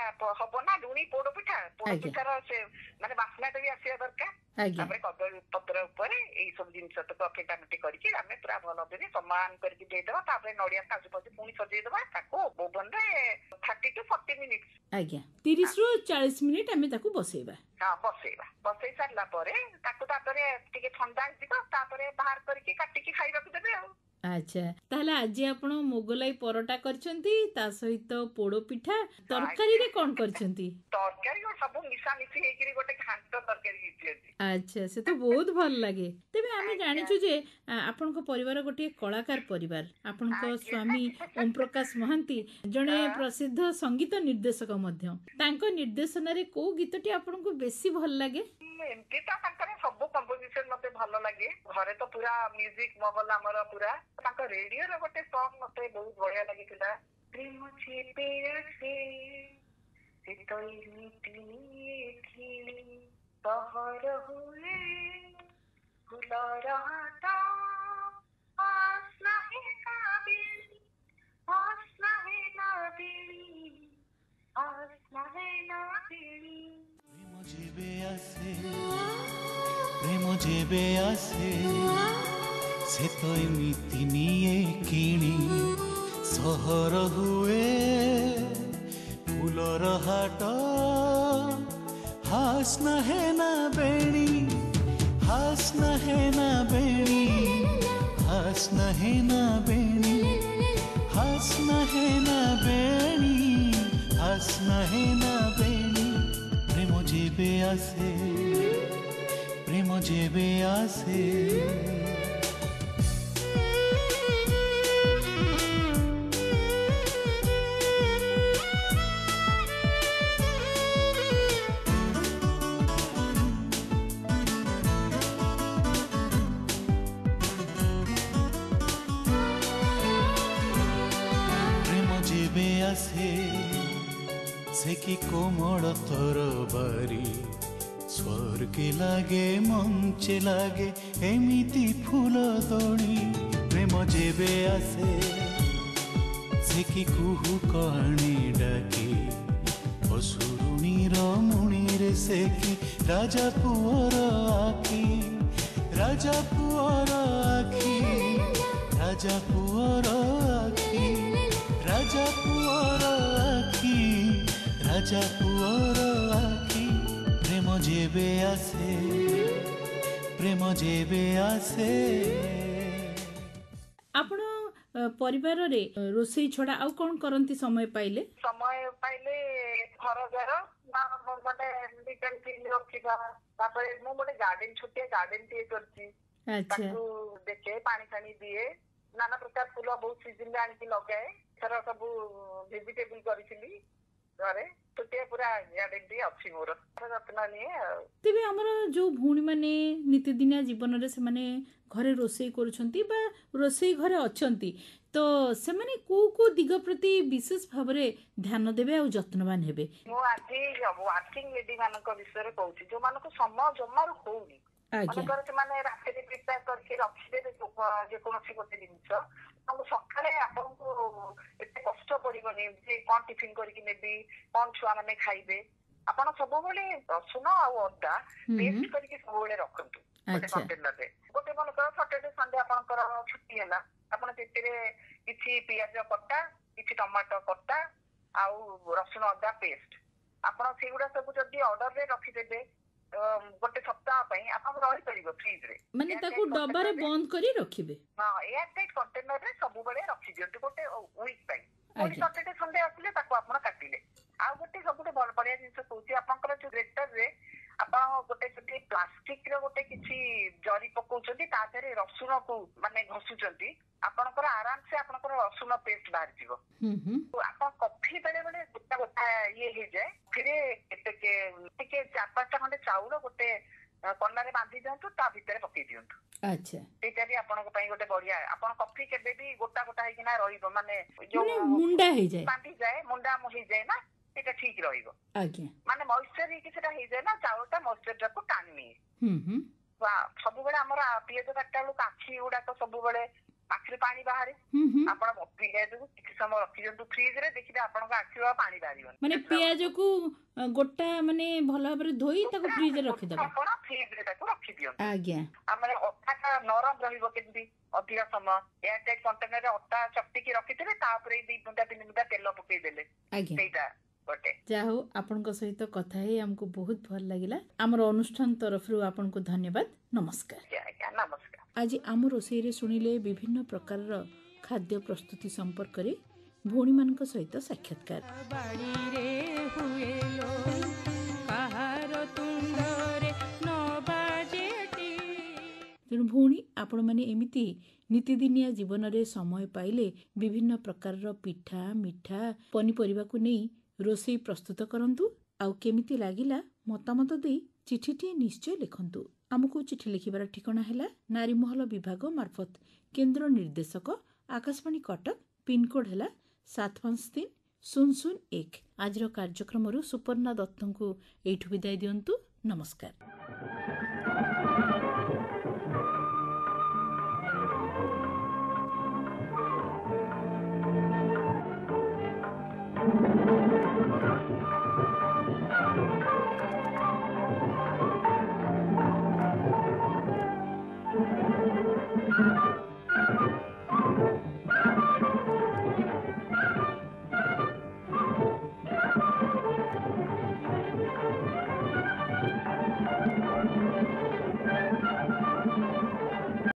ହବ ନା ଲୁଣି ପୋଡ ପିଠାର ସେ ମାନେ ବାସ୍ନାଟା ବି ଆସିବା ଦରକାର। ଆଜ୍ଞା ତାପରେ କଦଳୀ ପତ୍ର ଉପରେ ଏଇ ସବୁ ଜିନିଷ ତକ ଫେଣ୍ଟାଫେଣ୍ଟି କରିକି ଆମେ ପୁରା ଭଲ କରି ସମାନ କରିକି ଦେଇଦବା। ତାପରେ ନଡିଆ କାଜୁ ଫାଜୁ ପୁଣି ସଜେଇଦବା। ତାକୁ ଓଭନରେ 30 to 40 ମିନିଟ୍ ଆଜ୍ଞା 30 ରୁ 40 ମିନିଟ୍ ଆମେ ତାକୁ ବସେଇବା। ହଁ ବସେଇବା। ବସେଇ ସାରିଲା ପରେ ତାକୁ ତାପରେ ଟିକେ ଥଣ୍ଡା ହେଇଯିବ, ତାପରେ ବାହାର କରିକି କାଟିକି ଖାଇବାକୁ ଦେବେ ଆଉ। ଆଚ୍ଛା ତାହେଲେ ଆଜି ଆପଣ ମୋଗলাই ପରଟା କରିଛନ୍ତି, ତା ସହିତ ପୋଡ ପିଠା, ତରକାରୀରେ କଣ କରିଛନ୍ତି? ତରକାରୀ ସବୁ ମିଶାମିଶି ହେଇକିରି ଗୋଟେ ଘାଣ୍ଟ ତରକାରୀ ହେଇଛି ଆଜି। ଆଚ୍ଛା ସେ ତ ବହୁତ ଭଲ ଲାଗେ। ତେବେ ଆମେ ଜାଣିଛୁ ଯେ ଆପଣଙ୍କ ପରିବାର ଗୋଟିଏ କଳାକାର ପରିବାର। ଆପଣଙ୍କ ସ୍ୱାମୀ ଓମ୍ ପ୍ରକାଶ ମହାନ୍ତି ଜଣେ ପ୍ରସିଦ୍ଧ ସଙ୍ଗୀତ ନିର୍ଦ୍ଦେଶକ ମଧ୍ୟ। ତାଙ୍କ ନିର୍ଦ୍ଦେଶନାରେ କୋଉ ଗୀତଟି ଆପଣଙ୍କୁ ବେଶୀ ଭଲ ଲାଗେ? ଏମିତି ତ ତାଙ୍କର ସବୁ କମ୍ପୋଜିସନ ମତେ ଭଲ ଲାଗେ। ଘରେ ତ ପୁରା ମ୍ୟୁଜିକ ମହଲ ଆମର ପୁରା। ତାଙ୍କ ରେଡିଓର ଗୋଟେ ସଙ୍ଗ ମତେ ବହୁତ ବଢିଆ ଲାଗିଥିଲା, ପ୍ରେମ ଛେପେ ଆସେ ଶୀତଳ ମିଠି ସହର ହୁଏ ଫୁଲର ହାଟ ଆସ୍ନା ହେ ନା ବେଳି ଆସ୍ନା ହେ ନା ବେଳି ଆସ୍ନା ହେ ନା ବେଳି। প্রেম যেবে আসে সে তো এমিতি নিয়ে কিনি সহর হুয়ে ফুলর হাট হাস না হে না বেণী হাস না হে না বেণী হাস না হে না বেণী হাস না হে না বেণী হাস না হে না বেণী প্রেম যেবে আসে প্রেম যেবে আসে। প্রেম যেবে আসে সে কি কোমল তরবারি স্বর্গে লাগে মঞ্চে লাগে এমিতি ফুল দড়ি। প্রেম যেবে আসে সে কি কুহু কাহাণী ডাকি অসুরুণীর মুনিরে সে কি রাজা পুଅର আখি রাজা পুଅର আখি রাজা পুଅର আখি রাজা পুଅର আখি রাজা পুଅର আখি প্রেম যেবে আসে প্রেম যেবে আসে। ଆପଣ ପରିବାରରେ ରୋଷେଇ ଛଡା ଆଉ କଣ କରନ୍ତି ସମୟ ପାଇଲେ? ସମୟ ପାଇଲେ ଘର ଦ୍ୱାର ମାନେ ରଖିବା। ତାପରେ ମୁଁ ଗୋଟେ ଗାର୍ଡେନ ଛୋଟିଆ ଗାର୍ଡେନ ଟିଏ କରିଛି, ଆଚ୍ଛା ତାକୁ ଦେଖେ ପାଣି ଫାଣି ଦିଏ। ନାନା ପ୍ରକାର ଫୁଲ ବହୁତ ସିଜନରେ ଆଣିକି ଲଗାଏ। ଏଥର ସବୁ ଭେଜିଟେବୁଲ କରିଥିଲି ଘରେ। ଛୋଟିଆ ପୁରା ଗାର୍ଡେନ ଟିଏ ଅଛି ମୋର, ଯତ୍ନ ନିଏ ଆଉ। ତେବେ ଆମର ଯୋଉ ଭଉଣୀ ମାନେ ନିତିଦିନିଆ ଜୀବନରେ ସେମାନେ ଘରେ ରୋଷେଇ କରୁଛନ୍ତି ବା ରୋଷେଇ ଘରେ ଅଛନ୍ତି, ତ ସେମାନେ କୋଉ କୋଉ ଦିଗ ପ୍ରତି ବିଶେଷ ଭାବରେ ଧ୍ୟାନ ଦେବେ ଆଉ ଯତ୍ନବାନ ହେବେ? ମୁଁ ଆଜି ୱାର୍କିଂ ଲେଡି ମାନଙ୍କ ବିଷୟରେ କହୁଛି, ଯୋଉମାନଙ୍କୁ ସମୟ ଜମାରୁ ହଉନି। ମନେକର ସେମାନେ ରାତିରେ ପ୍ରିପେୟାର କରିକି ରଖିଦେବେ ଯେକୌଣସି ଗୋଟେ ଜିନିଷ, ଆଉ ସକାଳେ ଆପଣଙ୍କୁ ଏତେ କଷ୍ଟ ପଡିବନି ଯେ କଣ ଟିଫିନ କରିକି ନେବି, କଣ ଛୁଆ ମାନେ ଖାଇବେ। ଆପଣ ସବୁବେଳେ ରସୁଣ ଆଉ ଅଦା ପେଷ୍ଟ କରିକି ସବୁବେଳେ ରଖନ୍ତୁ ଗୋଟେ କଣ୍ଟେନରରେ। ଗୋଟେ ମନେକର ସଟରଡେ ସଣ୍ଡେ ଆପଣଙ୍କର ଛୁଟି ହେଲା, ଆପଣ ସେଥିରେ କିଛି ପିଆଜ କଟା, କିଛି ଟମାଟୋ କଟା ଆଉ ରସୁଣ ଅଦା ପେଷ୍ଟ, ଆପଣ ସେଇଗୁଡା ସବୁ ଯଦି ଅର୍ଡରରେ ରଖିଦେବେ ଗୋଟେ ସପ୍ତାହ ପାଇଁ, ଆପଣଙ୍କୁ ରହିପାରିବ ଫ୍ରିଜରେ। ମାନେ ତାକୁ ଡବାରେ ବନ୍ଦ କରି ରଖିବେ? ହଁ, ଏୟାର ଟାଇଟ୍ କଣ୍ଟେନରରେ ସବୁବେଳେ ରଖିଦିଅନ୍ତୁ ଗୋଟେ ୱିକ୍ ପାଇଁ। ସଟରଡେ ସଣ୍ଡେ ଆସିଲେ ତାକୁ ତାକୁ ଆପଣ କାଟିଲେ। ଆଉ ଗୋଟେ ସବୁଠୁ ବଢିଆ ଜିନିଷ କହୁଛି, ଆପଣଙ୍କର ଯୋଉ ଗ୍ରେଟରରେ ଆପଣ ଗୋଟେ ଯଦି ପ୍ଲାଷ୍ଟିକ ର ଗୋଟେ କିଛି ଜରି ପକଉଛନ୍ତି ତା ଦେହରେ ରସୁଣକୁ ମାନେ ଘଷୁଛନ୍ତି, ଆପଣଙ୍କର ଆରାମସେ ଆପଣଙ୍କର ରସୁଣ ପେଷ୍ଟ ବାହାରିଯିବ। ଆପଣ କଫି ବେଳେ ବେଳେ ଗୋଟା ଗୋଟା ଇଏ ହେଇଯାଏ, ଫିରେ ଟିକେ 4-5ଟା ଖଣ୍ଡେ ଚାଉଳ ଗୋଟେ କନାରେ ବାନ୍ଧି ଦିଅନ୍ତୁ, ତା ଭିତରେ ପକେଇ ଦିଅନ୍ତୁ। ଆଚ୍ଛା, ସେଇଟା ବି ଆପଣଙ୍କ ପାଇଁ ଗୋଟେ ବଢିଆ। ଆପଣ କଫି କେବେ ବି ଗୋଟା ଗୋଟା ହେଇକିନା ରହିବ, ମାନେ ମାନେ ଯୋଉ ମୁଣ୍ଡା ହେଇଯାଏ, ବାନ୍ଧିଯାଏ, ମୁଣ୍ଡା ହେଇଯାଏ ନା, ସେଇଟା ଠିକ ରହିବ। ଆଜ୍ଞା, ମାନେ ମଏଶ୍ଚର ହେଇକି ସେଟା ହେଇଯାଏ ନା, ଚାଉଳଟା ମଏଶ୍ଚର ଟାକୁ ଟାଣି ନିଏ। ସବୁବେଳେ ଆମର ପିଆଜ କାଟିଲା ବେଳକୁ ଆଖି ଗୁଡାକ ସବୁବେଳେ ଆଖିରୁ ପାଣି ବାହାରେ। ଆପଣ ପିଆଜକୁ କିଛି ସମୟ ରଖିଦିଅନ୍ତୁ ଫ୍ରିଜରେ, ଦେଖିବେ ଆପଣଙ୍କ ଆଖିରୁ ଆଉ ପାଣି ବାହାରିବନି। ମାନେ ପିଆଜକୁ ଗୋଟା ମାନେ ଭଲ ଭାବରେ ଧୋଇ ତାକୁ ଫ୍ରିଜରେ ରଖିଦବା। ଆପଣ ଫ୍ରିଜରେ ତାକୁ ରଖିଦିଅନ୍ତୁ। ଆଜ୍ଞା, ଆମର ଅଟାଟା ନରମ ରହିବ କେମିତି ଅଧିକ ସମୟ, ଏୟାରଟାଇଟ୍ କଣ୍ଟେନରରେ ଅଟା ଚକଟିକି ରଖିଥିବେ, ତାପରେ 2 ବୁନ୍ଦା 3 ବୁନ୍ଦା ତେଲ ପକେଇଦେଲେ, ଆଜ୍ଞା। ସେଇଟା ଗୋଟେ। ଯାହା ହଉ ଆପଣଙ୍କ ସହିତ କଥା ହେଇ ଆମକୁ ବହୁତ ଭଲ ଲାଗିଲା। ଆମର ଅନୁଷ୍ଠାନ ତରଫରୁ ଆପଣଙ୍କୁ ଧନ୍ୟବାଦ। ନମସ୍କାର। ଆଜ୍ଞା, ନମସ୍କାର। ଆଜି ଆମ ରୋଷେଇରେ ଶୁଣିଲେ ବିଭିନ୍ନ ପ୍ରକାରର ଖାଦ୍ୟ ପ୍ରସ୍ତୁତି ସମ୍ପର୍କରେ ଭଉଣୀମାନଙ୍କ ସହିତ ସାକ୍ଷାତକାର। ତେଣୁ ଭଉଣୀ, ଆପଣମାନେ ଏମିତି ନୀତିଦିନିଆ ଜୀବନରେ ସମୟ ପାଇଲେ ବିଭିନ୍ନ ପ୍ରକାରର ପିଠା, ମିଠା, ପନିପରିବାକୁ ନେଇ ରୋଷେଇ ପ୍ରସ୍ତୁତ କରନ୍ତୁ। ଆଉ କେମିତି ଲାଗିଲା ମତାମତ ଦେଇ ଚିଠିଟିଏ ନିଶ୍ଚୟ ଲେଖନ୍ତୁ। ଆମକୁ ଚିଠି ଲେଖିବାର ଠିକଣା ହେଲା ନାରୀମହଲ ବିଭାଗ ମାର୍ଫତ କେନ୍ଦ୍ର ନିର୍ଦ୍ଦେଶକ, ଆକାଶବାଣୀ କଟକ, ପିନକୋଡ୍ ହେଲା 753001। ଆଜିର କାର୍ଯ୍ୟକ୍ରମରୁ ସୁପର୍ଣ୍ଣା ଦତ୍ତଙ୍କୁ ଏଇଠୁ ବିଦାୟ ଦିଅନ୍ତୁ। ନମସ୍କାର।